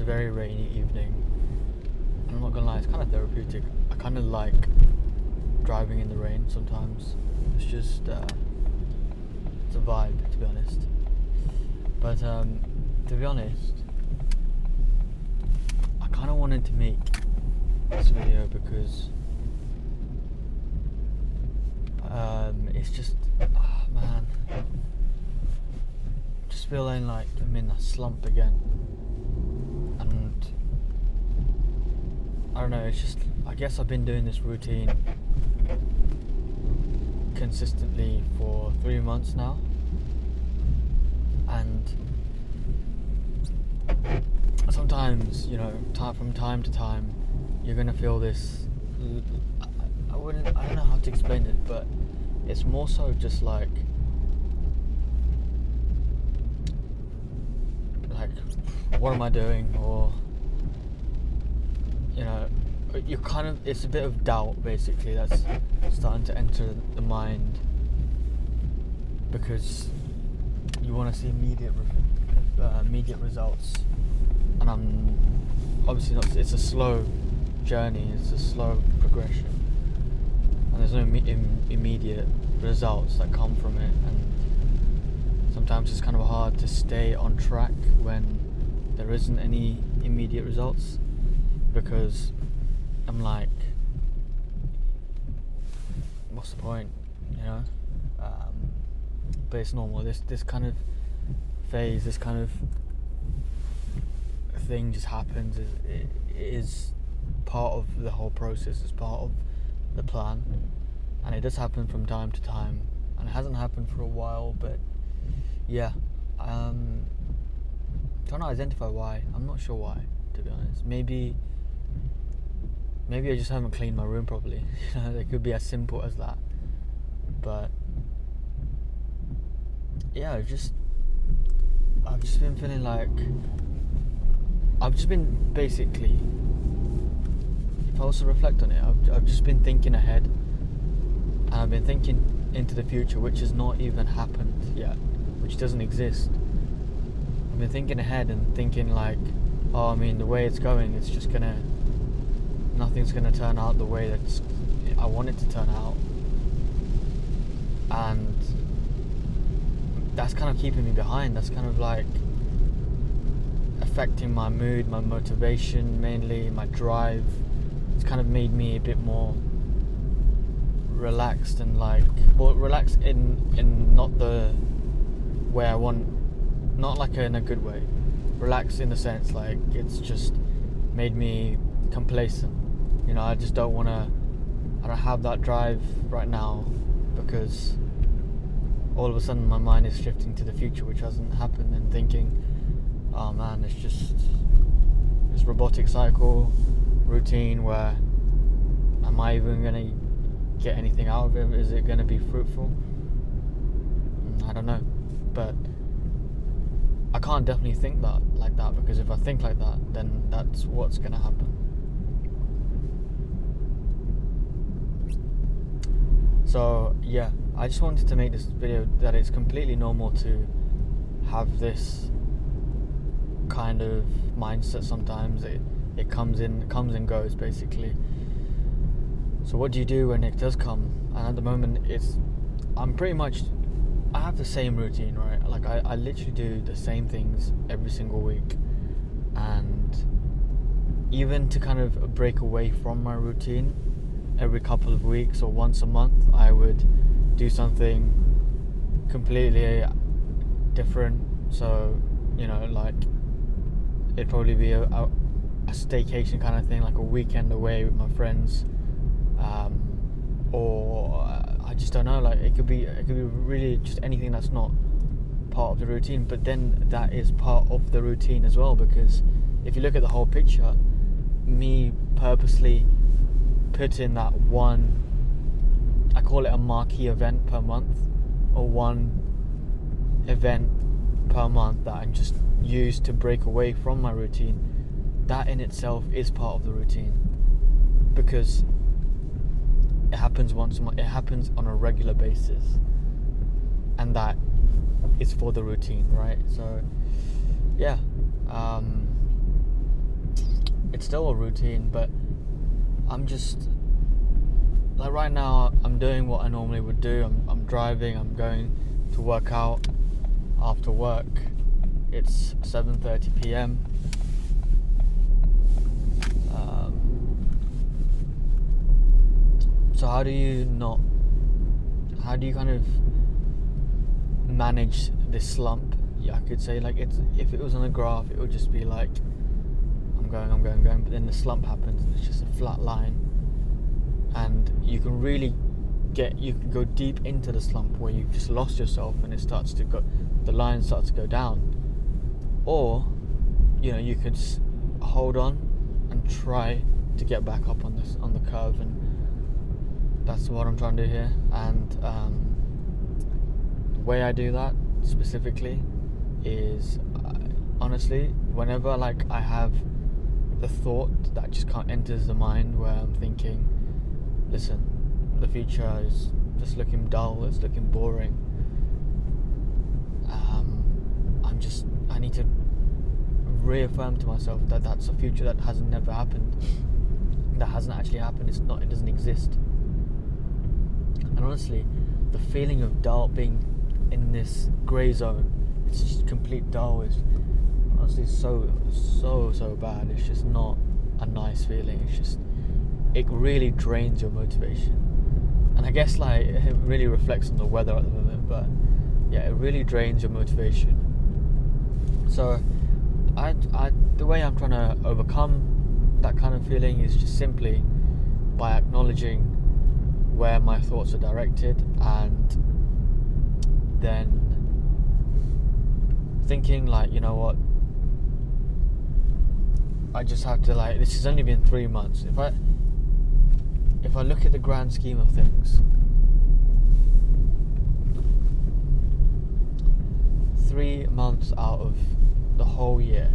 It's a very rainy evening. And I'm not gonna lie, it's kind of therapeutic. I kind of like driving in the rain sometimes. It's just it's a vibe, to be honest. But to be honest, I kind of wanted to make this video because it's just, man, just feeling like I'm in a slump again, and I don't know, it's just, I guess I've been doing this routine consistently for 3 months now, and sometimes, you know, from time to time, you're gonna feel this. I don't know how to explain it, but it's more so just like what am I doing, or you know, you kind of, it's a bit of doubt basically that's starting to enter the mind, because you want to see immediate results, and I'm obviously not. It's a slow journey, it's a slow progression, and there's no immediate results that come from it, and sometimes it's kind of hard to stay on track when there isn't any immediate results, because I'm like, what's the point, you know? But it's normal. This kind of phase, this kind of thing just happens. It is part of the whole process. It's part of the plan, and it does happen from time to time. And it hasn't happened for a while, but yeah, trying to identify why. I'm not sure why, to be honest. Maybe I just haven't cleaned my room properly. You know, it could be as simple as that. But yeah, I've just been feeling like I've just been basically, if I was to reflect on it, I've just been thinking ahead, and I've been thinking into the future, which has not even happened yet, which doesn't exist. I've been thinking ahead and thinking like, oh, I mean, the way it's going, it's just nothing's gonna turn out the way that I want it to turn out, and that's kind of keeping me behind. That's kind of like affecting my mood, my motivation, mainly my drive. It's kind of made me a bit more relaxed, and like, well, relaxed in not the way I want, not like in a good way. Relaxed in the sense like it's just made me complacent. You know, I just don't have that drive right now, because all of a sudden my mind is shifting to the future, which hasn't happened, and thinking, oh man, it's just this robotic cycle, routine, where am I even going to get anything out of it? Is it going to be fruitful? I don't know, but I can't definitely think like that, because if I think like that, then that's what's going to happen. So yeah, I just wanted to make this video that it's completely normal to have this kind of mindset sometimes. It comes and goes basically. So what do you do when it does come? And at the moment I have the same routine, right? Like I literally do the same things every single week, and even to kind of break away from my routine, every couple of weeks or once a month, I would do something completely different. So, you know, like it'd probably be a staycation kind of thing, like a weekend away with my friends, or I just don't know, like it could be really just anything that's not part of the routine. But then that is part of the routine as well, because if you look at the whole picture, me purposely put in that one, I call it a marquee event per month, or one event per month that I just use to break away from my routine. That in itself is part of the routine, because it happens once a month, it happens on a regular basis, and that is for the routine, right? So yeah, it's still a routine, but I'm just like right now I'm doing what I normally would do. I'm driving, I'm going to work out after work. It's 7:30 p.m. So how do you kind of manage this slump? Yeah, I could say, like, if it was on a graph, it would just be like I'm going, but then the slump happens and it's just a flat line, and you can go deep into the slump where you've just lost yourself and the line starts to go down, or you could hold on and try to get back up on the curve, and that's what I'm trying to do here. And the way I do that specifically is honestly, whenever like I have the thought that just can't enters the mind, where I'm thinking, listen, the future is just looking dull, it's looking boring, I need to reaffirm to myself that that's a future that hasn't actually happened. It doesn't exist. And honestly, the feeling of dull, being in this grey zone, it's just complete dull, is honestly so bad. It's just not a nice feeling. It really drains your motivation. And I guess like it really reflects on the weather at the moment, but yeah, it really drains your motivation. So the way I'm trying to overcome that kind of feeling is just simply by acknowledging where my thoughts are directed, and then thinking like, you know what, I just have to, like, this has only been 3 months. If I look at the grand scheme of things, 3 months out of the whole year,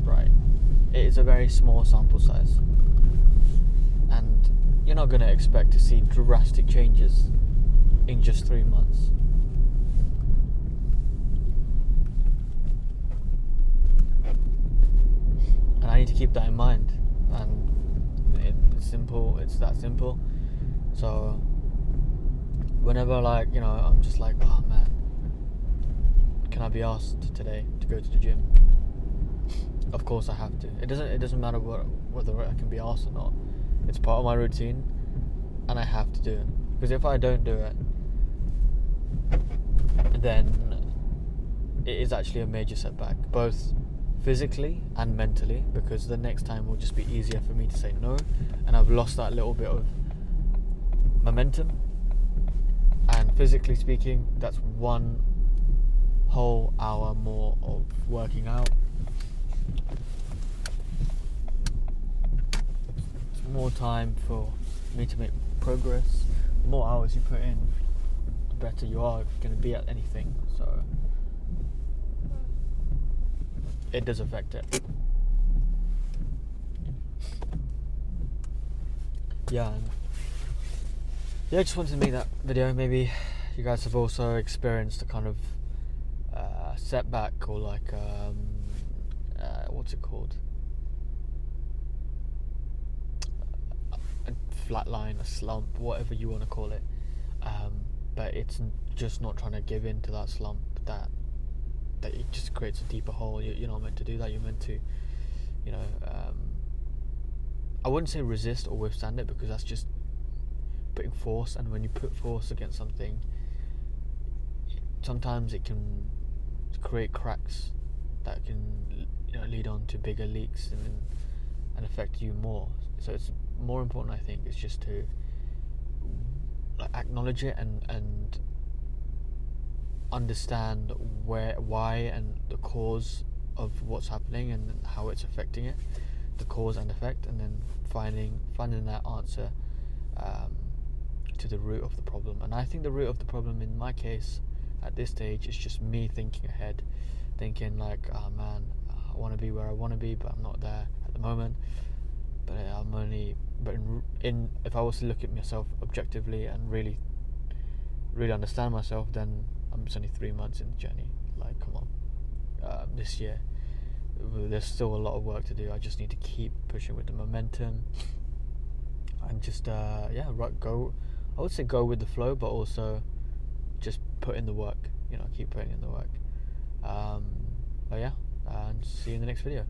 right, it is a very small sample size, and you're not going to expect to see drastic changes in just 3 months. And I need to keep that in mind, and it's that simple. So whenever, like, I'm just like, oh man, can I be asked today to go to the gym? Of course I have to. It doesn't matter whether I can be asked or not. It's part of my routine, and I have to do it. Because if I don't do it, then it is actually a major setback, both physically and mentally, because the next time will just be easier for me to say no, and I've lost that little bit of momentum. And physically speaking, that's 1 whole hour more of working out. It's more time for me to make progress. The more hours you put in, the better you are going to be at anything. So it does affect it. Yeah, I just wanted to make that video. Maybe you guys have also experienced a kind of setback, or like what's it called, a flat line, a slump, whatever you want to call it, but it's just not trying to give in to that slump, that it just creates a deeper hole. You're not meant to do that. You're meant to, I wouldn't say resist or withstand it, because that's just putting force, and when you put force against something, sometimes it can create cracks that can lead on to bigger leaks and affect you more. So it's more important, I think, it's just to acknowledge it and understand why and the cause of what's happening and how it's affecting it, the cause and effect, and then finding that answer to the root of the problem. And I think the root of the problem in my case at this stage is just me thinking ahead, thinking like, oh man, I want to be where I want to be, but I'm not there at the moment. But if I was to look at myself objectively and really understand myself, then I'm just only 3 months in the journey. Like, come on, this year there's still a lot of work to do. I just need to keep pushing with the momentum and just go. I would say go with the flow, but also just put in the work. Keep putting in the work. But yeah, and see you in the next video.